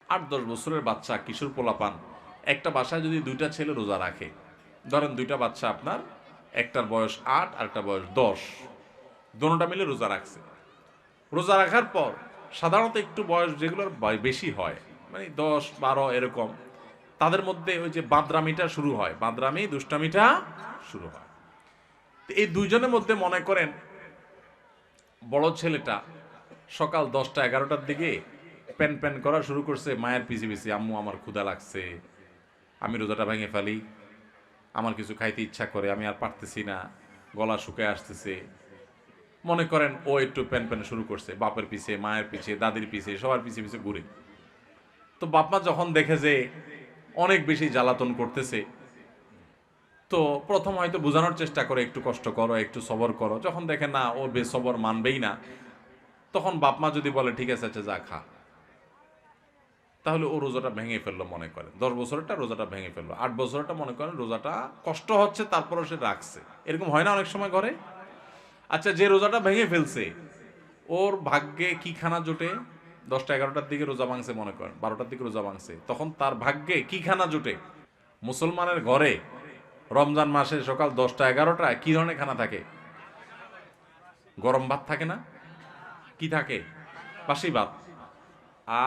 8-10 বছরের বাচ্চা, কিশোর পোলাপান, একটা বাসায় যদি 2টা ছেলে রোজা রাখে, ধরেন 2টা বাচ্চা আপনার, একটার বয়স 8 আর একটা বয়স 10, দোনোটা মিলে রোজা রাখছে। রোজা রাখার পর সাধারণত একটু বয়স যেগুলোর বেশি হয়, মানে 10-12 এরকম, তাদের মধ্যে ওই যে বাদরামিটা শুরু হয়, বাদরামি দুষ্টামিটা শুরু হয়। তো এই দুইজনের মধ্যে মনে করেন বড় ছেলেটা সকাল 10টা-11টার দিকে প্যান প্যান করা শুরু করছে মায়ের পিছে পিছে, আম্মু আমার ক্ষুধা লাগছে, আমি রোজাটা ভেঙে ফেলি, আমার কিছু খাইতে ইচ্ছা করে, আমি আর পারতেছি না, গলা শুকিয়ে আসতেছে। মনে করেন ও একটু প্যান প্যান শুরু করছে বাপের পিছে, মায়ের পিছে, দাদির পিছে, সবার পিছে পিছে ঘুরে। তো বাপমা যখন দেখে যে অনেক বেশি জ্বালাতন করতেছে, তো প্রথম হয়তো বোঝানোর চেষ্টা করে একটু কষ্ট করো, একটু সবর করো। যখন দেখে না ও বেসবর মানবেই না, তখন বাপমা যদি বলে ঠিক আছে আচ্ছা যা খা, তাহলে ও রোজাটা ভেঙে ফেললো। মনে করেন 10 বছরটা রোজাটা ভেঙে ফেললো, 8 বছরটা মনে করেন রোজাটা কষ্ট হচ্ছে তারপরও সে রাখছে। এরকম হয় না অনেক সময় ঘরে? আচ্ছা, যে রোজাটা ভেঙে ফেলছে ওর ভাগ্যে কি খানা জোটে? 10টা-11টার দিকে রোজা ভাঙছে, মনে করেন 12টার দিকে রোজা ভাঙছে, তখন তার ভাগ্যে কি খানা জোটে? মুসলমানের ঘরে রমজান মাসে সকাল 10টা-11টায় কি ধরনের খানা থাকে? গরম ভাত থাকে না? কি থাকে? বাসি ভাত।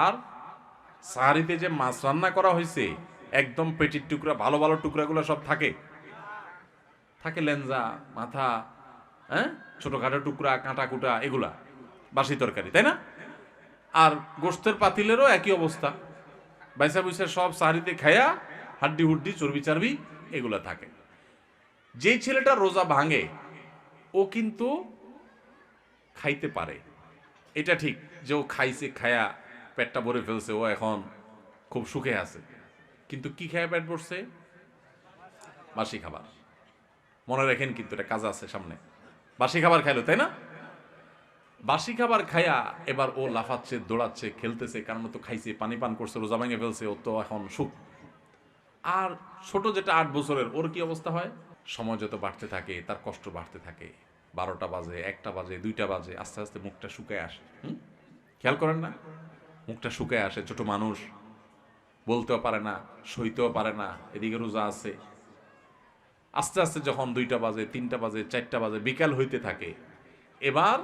আর সাহারিতে যে মাছ রান্না করা হয়েছে, একদম পেটির টুকরা, ভালো ভালো টুকরাগুলো সব থাকে, থাকে লেঞ্জা, মাথা, হ্যাঁ, ছোটখাটো টুকরা, কাঁটা কুটা, এগুলা বাসি তরকারি, তাই না? আর গোস্তের পাতিলেরও একই অবস্থা, বাইসা বুইসা সব সাহারিতে খায়া হাড্ডি হুড্ডি চর্বি চারবি এগুলা থাকে। যেই ছেলেটা রোজা ভাঙে ও কিন্তু খাইতে পারে, এটা ঠিক যে ও খাইছে, খায়া পেটটা ভরে ফেলছে, ও এখন খুব সুখে আছে। কিন্তু কি খায়া পেট ভরছে? বাসি খাবার। মনে রাখেন কিন্তু এটা কাজ আছে সামনে। বাসি খাবার খাইলো, তাই না? বাসি খাবার খায়া এবার ও লাফাচ্ছে, দৌড়াচ্ছে, খেলতেছে, কারণ ও তো খাইছে, পানি পান করছে, রোজা ভেঙে ফেলছে, ও তো এখন সুখ। আর ছোট যেটা 8 বছরের, ওর কি অবস্থা হয়? সময় যত বাড়তে থাকে তার কষ্ট বাড়তে থাকে। 12টা বাজে, 1টা বাজে, 2টা বাজে, আস্তে আস্তে মুখটা শুকায় আসে। খেয়াল করেন না? মুখটা শুকায় আসে, ছোট মানুষ, বলতেও পারে না, সইতেও পারে না, এদিকে রোজা আছে। আস্তে আস্তে যখন 2টা বাজে, 3টা বাজে, 4টা বাজে, বিকাল হইতে থাকে, এবার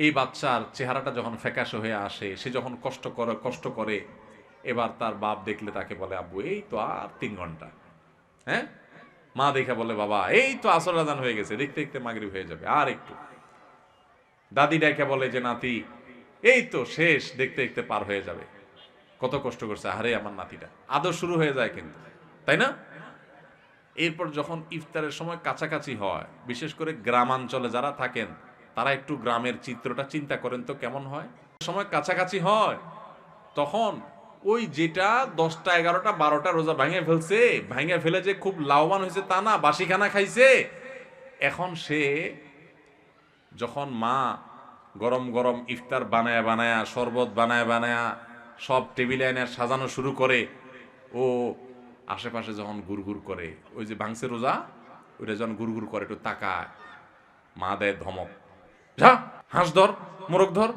এই বাচ্চার চেহারাটা যখন ফ্যাকাশে হয়ে আসে, সে যখন কষ্ট করে, এবার তার বাপ দেখলে তাকে বলে আব্বু এই তো আর 3 ঘন্টা। হ্যাঁ, মা দেখে বলে বাবা এই তো আসর আজান হয়ে গেছে, দেখতে দেখতে মাগরিব হয়ে যাবে, আর একটু। দাদি ডাইকা বলে যে নাতি এই তো শেষ, দেখতে দেখতে পার হয়ে যাবে। কত কষ্ট করছে আরে আমার নাতিটা। আদর শুরু হয়ে যায় কিন্তু, তাই না? এরপর যখন ইফতারের সময় কাছাকাছি হয়, বিশেষ করে গ্রামাঞ্চলে যারা থাকেন তারা একটু গ্রামের চিত্রটা চিন্তা করেন তো কেমন হয়। সময় কাছাকাছি হয় তখন ওই যেটা 10টা 11টা 12টা রোজা ভাঙে ফেলে যে খুব লাভবান হয়েছে তা না, বাসিখানা খাইছে। এখন সে যখন মা গরম গরম ইফতার বানায়া বানায়া, শরবত বানায়া বানায়া সব টেবিলে এনে সাজানো শুরু করে, ও আশেপাশে যখন গুড়গুড় করে, ওই যে ভাঙছে রোজা, ওইটা যখন গুড়গুড় করে একটু তাকায়, মা দেয় ধমক, যা হাঁস ধর, মোরগ ধর,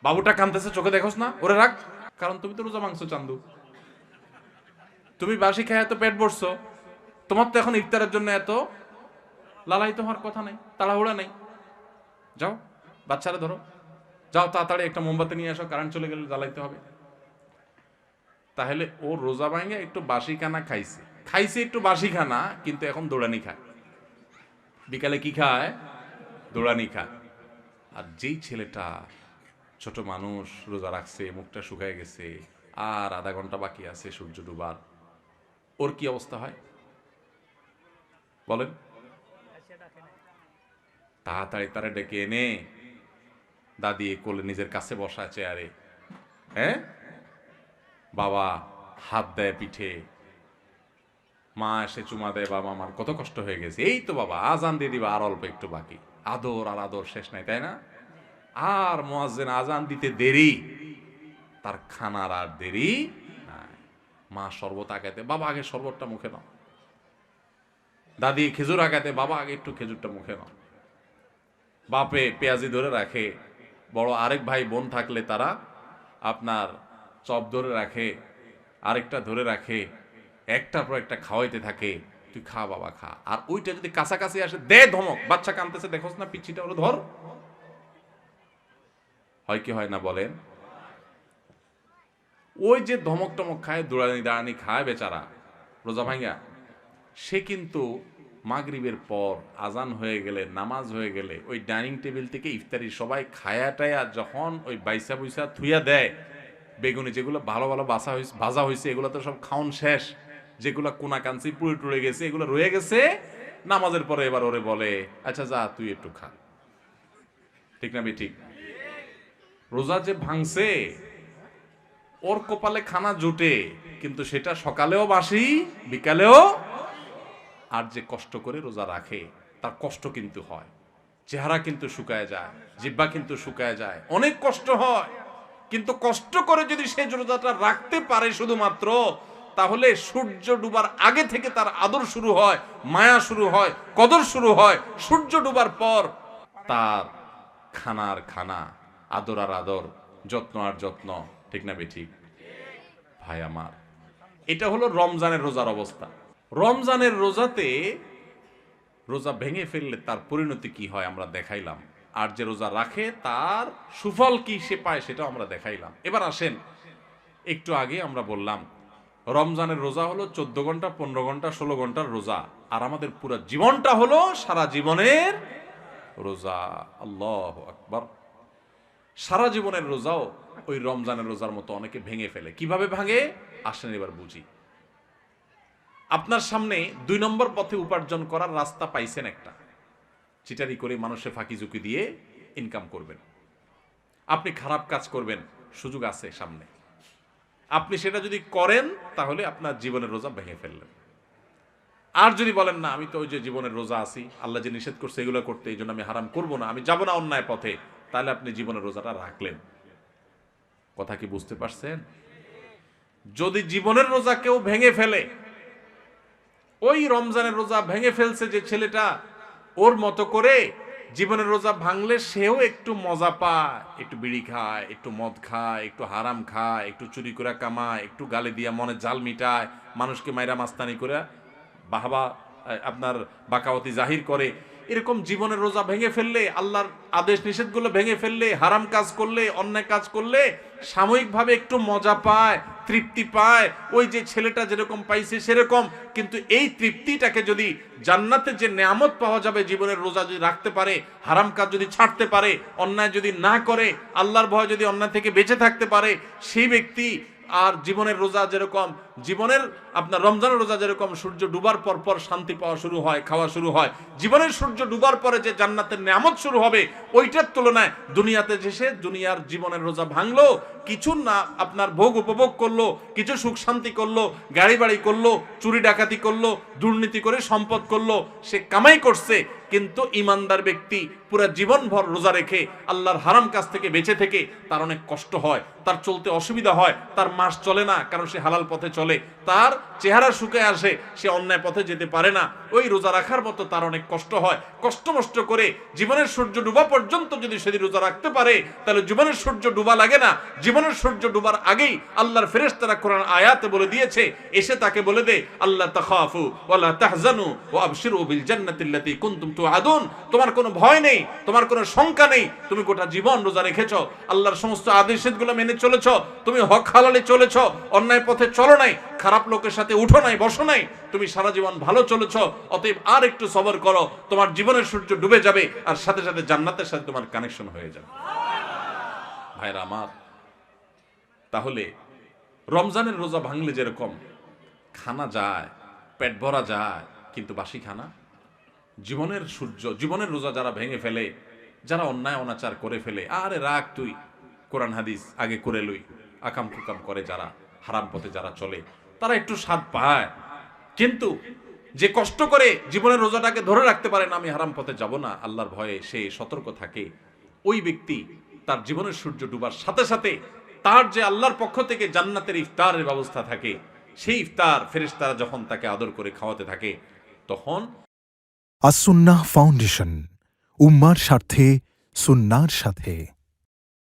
বাবুটা কাঁদতেছে চোখে দেখোস না, ওরে রাখ। কারণ তুমি তো রোজা ভাঙছো চান্দু, তুমি বাসি খায় এত পেট ভরছো, তোমার তো এখন ইফতারের জন্য এত লালায়িত হওয়ার কথা নেই, তাড়াহুড়া নেই। যাও বাচ্চারা ধরো, যাও তাড়াতাড়ি একটা মোমবাতি নিয়ে আসো, কারেন্ট চলে গেলে জ্বালাইতে হবে। তাহলে ও রোজা ভাঙে একটু বাসি খানা খাইছে, খাইছে একটু বাসি খানা, কিন্তু এখন দৌড়ানি খায়। বিকালে কি খায়? দৌড়ানি খায়। আর যেই ছেলেটা ছোট মানুষ রোজা রাখছে, মুখটা শুকায় গেছে, আর আধা ঘন্টা বাকি আছে সূর্য ডুবার, ওর কি অবস্থা হয় বলেন? তাড়াতাড়ি তারা ডেকে এনে দাদি কোলে নিজের কাছে বসায় চেয়ারে, হ্যাঁ, বাবা হাত দেয় পিঠে, মা এসে চুমা দেয়, বাবা আমার কত কষ্ট হয়ে গেছে, এই তো বাবা আজান দিয়ে দিবা, আর অল্প একটু বাকি। আদর আর আদর শেষ নাই, তাই না? আর মুয়াজ্জিন আজান দিতে দেরি, তার খানার আর দেরি নাই। মা শরবত আগাতে, বাবা আগে শরবতটা মুখে নাও। দাদি খেজুর আগাতে, বাবা আগে একটু খেজুরটা মুখে নাও। বাপে পেঁয়াজি ধরে রাখে, বড় আরেক ভাই বোন থাকলে তারা আপনার চপ ধরে রাখে, আরেকটা ধরে রাখে, একটার পর একটা খাওয়াইতে থাকে, তুই খা বাবা খা। আর ওইটা যদি কাছাকাছি আসে দে ধমক, বাচ্চা কাঁদতেছে দেখোস না পিচ্ছিটা, ওরা ধর। হয় কি হয় না বলেন? ওই যে ধমক টমক খায়, দৌড়ানি দাঁড়ানি খায় বেচারা রোজা ভাঙ্গা, সে কিন্তু মাগরিবের পর আজান হয়ে গেলে, নামাজ হয়ে গেলে, ওই ডাইনিং টেবিল থেকে ইফতারি সবাই খায়া টায়া যখন ওই বাইসা বুইসা থুইয়া দেয়, বেগুনি যেগুলো ভালো ভালো ভাজা হয়েছে এগুলো তো সব খাওন শেষ, যেগুলো কোনা কাঞ্চি পুড়ে টুড়ে গেছে এগুলো রয়ে গেছে, নামাজের পরে এবার ওরে বলে আচ্ছা যা তুই একটু খা। ঠিক না ঠিক? রোজা যে ভাঙছে ওর কপালে খানা জুটে, কিন্তু সেটা সকালেও বাসি বিকালেও। আর যে কষ্ট করে রোজা রাখে তার কষ্ট কিন্তু হয়, চেহারা কিন্তু শুকায় যায়, জিহ্বা কিন্তু শুকায় যায়, অনেক কষ্ট হয়। কিন্তু কষ্ট করে যদি সে রোজাটা রাখতে পারে শুধুমাত্র, তাহলে সূর্য ডুবার আগে থেকে তার আদর শুরু হয়, মায়া শুরু হয়, কদর শুরু হয়। সূর্য ডুবার পর তার খানার খানা, আদর আর আদর, যত্ন আর যত্ন। ঠিক না ঠিক? ভাই আমার, এটা হলো রমজানের রোজার অবস্থা। রমজানের রোজাতে রোজা ভেঙে ফেললে তার পরিণতি কি হয় আমরা দেখাইলাম, আর যে রোজা রাখে তার সুফল কি সে পায় সেটাও আমরা দেখাইলাম। এবার আসেন, একটু আগে আমরা বললাম রমজানের রোজা হলো 14 ঘন্টা, 15 ঘন্টা, 16 ঘন্টার রোজা, আর আমাদের পুরো জীবনটা হলো সারা জীবনের রোজা। আল্লাহু আকবার। সারা জীবনের রোজাও ওই রমজানের রোজার মতো অনেকে ভেঙে ফেলে। কিভাবে ভাঙে আসেন এবার বুঝি। আপনার সামনে 2 নম্বর পথে উপার্জন করার রাস্তা পাইছেন একটা, চিটারি করে মানুষের ফাঁকি ঝুঁকি দিয়ে ইনকাম করবেন, আপনি খারাপ কাজ করবেন, সুযোগ আছে সামনে। আপনি সেটা যদি করেন তাহলে আপনার জীবনের রোজা ভেঙে ফেললেন। আর যদি বলেন না আমি তো ওই যে জীবনের রোজা আছি, আল্লাহ যে নিষেধ করছে এগুলো করতে, এই জন্য আমি হারাম করব না, আমি যাব না অন্যায় পথে, তাহলে আপনি জীবনের রোজাটা রাখলেন। কথা কি বুঝতে পারছেন? যদি জীবনের রোজা কেউ ভেঙে ফেলে, ওই রমজানের রোজা ভেঙে ফেলছে যে ছেলেটা, ওর মতো করে জীবনের রোজা ভাঙলে সেও একটু মজা পায়, একটু বিড়ি খায়, একটু মদ খায়, একটু হারাম খায়, একটু চুরি করে কামায়, একটু গালে দিয়া মনে জাল মিটায়, মানুষকে মাইরা মাস্তানি করে বাহবা আপনার বাকাওয়াতি জাহির করে। এরকম জীবনের রোজা ভেঙে ফেললে, আল্লাহর আদেশ নিষেধগুলো ভেঙে ফেললে, হারাম কাজ করলে, অন্যায় কাজ করলে সাময়িকভাবে একটু মজা পায়, তৃপ্তি পায়, ওই যে ছেলেটা যেরকম পাইছে সেরকম। কিন্তু এই তৃপ্তিটাকে যদি জান্নাতে যে নেয়ামত পাওয়া যাবে জীবনের রোজা যদি রাখতে পারে, হারাম কাজ যদি ছাড়তে পারে, অন্যায় যদি না করে, আল্লাহর ভয় যদি অন্যায় থেকে বেঁচে থাকতে পারে, সেই ব্যক্তি আর জীবনের রোজা যেরকম, জীবনের আপনার রমজানের রোজা যেরকম সূর্য ডুবার পর পর শান্তি পাওয়া শুরু হয়, খাওয়া শুরু হয়, জীবনের সূর্য ডুবার পরে যে জান্নাতের নেয়ামত শুরু হবে, ওইটার তুলনায় দুনিয়াতে এসে দুনিয়ার জীবনের রোজা ভাঙলো, কিছু না আপনার ভোগ উপভোগ করলো, কিছু সুখ শান্তি করলো, গাড়ি বাড়ি করলো, চুরি ডাকাতি করলো, দুর্নীতি করে সম্পদ করলো, সে কামাই করছে। কিন্তু ইমানদার ব্যক্তি পুরা জীবনভর রোজা রেখে আল্লাহর হারাম কাজ থেকে বেঁচে থেকে তার অনেক কষ্ট হয়, তার চলতে অসুবিধা হয়, তার মাস চলে না, কারণ সে হালাল পথে চলে, তার চেহারা শুকিয়ে আসে, সে অন্যায় পথে যেতে পারে না। ওই রোজা রাখার মতো তার অনেক কষ্ট হয়। কষ্ট মষ্ট করে জীবনের সূর্য ডুবা পর্যন্ত যদি সেদিন রোজা রাখতে পারে, তাহলে জীবনের সূর্য ডুবা লাগে না। জীবনের সূর্য ডুবার আগেই আল্লাহর ফেরেশতারা কোরআন আয়াতে বলে দিয়েছে, এসে তাকে বলে দে আল্লাহ তাখাফু ওয়ালা তাহজানু ওয়া আবশিরু বিল জান্নাতিল্লাতী কুনতুম তুআদুন। তোমার কোনো ভয় নেই, তোমার কোনো শঙ্কা নেই, তুমি গোটা জীবন রোজা রেখেছো, আল্লাহর সমস্ত আদেশগুলো মেনে চলেছো, তুমি হক হালালে চলেছো, অন্যায় পথে চলো নাই, খারাপ লোকের সাথে উঠো নাই, বসো নাই, তুমি সারা জীবন ভালো চলেছো। অতএব আর একটু সবর করো, তোমার জীবনের সূর্য ডুবে যাবে, আর সাথে সাথে জান্নাতের সাথে তোমার কানেকশন হয়ে যাবে। ভাইরা আমার, তাহলে রমজানের রোজা ভাঙলে যেরকম খানা যায়, পেট ভরা যায়, কিন্তু বাসি খানা, জীবনের সূর্য, জীবনের রোজা যারা ভেঙে ফেলে, যারা অন্যায় অনাচার করে ফেলে, আরে রাখ তুই, কোরআন হাদিস আগে করে লই, আকাম কুকাম করে যারা, হারাম পথে যারা চলে, তারা একটু স্বাদ পায়। কিন্তু যে কষ্ট করে জীবনের রোজাটাকে ধরে রাখতে পারে না, আমি হারাম পথে যাব না, আল্লাহর ভয়ে সে সতর্ক থাকে, ওই ব্যক্তি তার জীবনের সূর্য ডুবার সাথে সাথে তার যে আল্লাহর পক্ষ থেকে জান্নাতের ইফতারের ব্যবস্থা থাকে, সেই ইফতার ফেরেশতারা যখন তাকে আদর করে খাওয়াতে থাকে, তখন আসুন্নাহ ফাউন্ডেশন, উম্মার স্বার্থে সুন্নাহর সাথে।